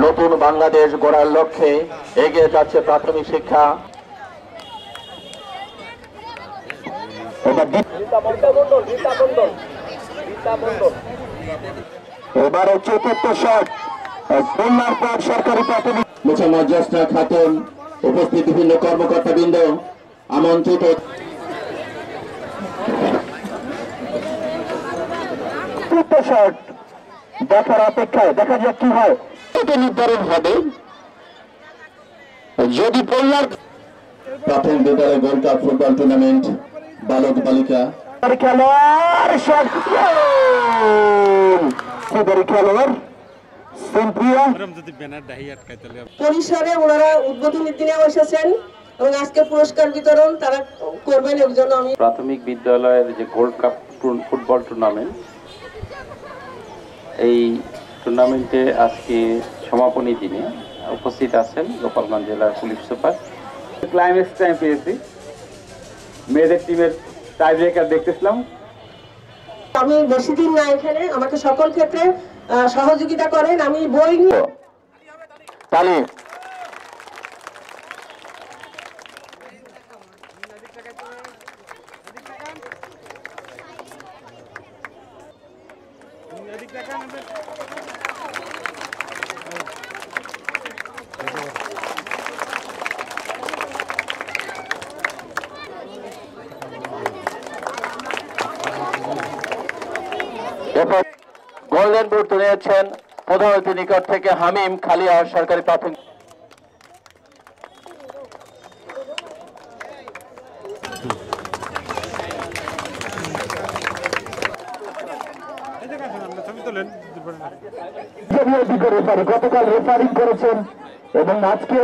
নতুন বাংলাদেশ গড়ার লক্ষ্যে এগিয়ে যাচ্ছে প্রাথমিক শিক্ষা। এবারে চতুর্থ শট খুলনার পর সরকারি প্রাথমিক মোসাম্মদ জোসনা খাতুন, উপস্থিত বিভিন্ন কর্মকর্তাবৃন্দ আমন্ত্রিত। চতুর্থ শট দেখার অপেক্ষায়, দেখা যাক কি হয়। এটা নির্ধারণ হবে যদি খুলনার প্রাথমিক বিদ্যালয় গোল্ড কাপ ফুটবল টুর্নামেন্ট বালক বালিকা খেলোয়াড় খেলোয়াড় পরিসরে ওনারা উদ্বোধনের দিনেও এসেছেন এবং আজকে পুরস্কার বিতরণ তারা করবেন। এর জন্য আমি প্রাথমিক বিদ্যালয়ের যে গোল্ড কাপ ফুটবল টুর্নামেন্ট, এই টুর্নামেন্টে আজকে সমাপনী দিনে উপস্থিত আছেন গোপালগঞ্জ জেলার পুলিশ সুপার। ক্লাইম্যাক্স টাইম পেয়েছি, মেয়েদের টিমের টাই ব্রেকার দেখতেছিলাম। আমি বেশি দিন না এখানে, আমাকে সকল ক্ষেত্রে সহযোগিতা করেন। আমি বই নিয়ে তালি গোল্ডেন বুট তুলে নিয়েছেন প্রধান অতিথির নিকট থেকে হামিম খালিয়া সরকারি প্রাথমিক। গতকাল রেফারিং করেছেন এবং আজকে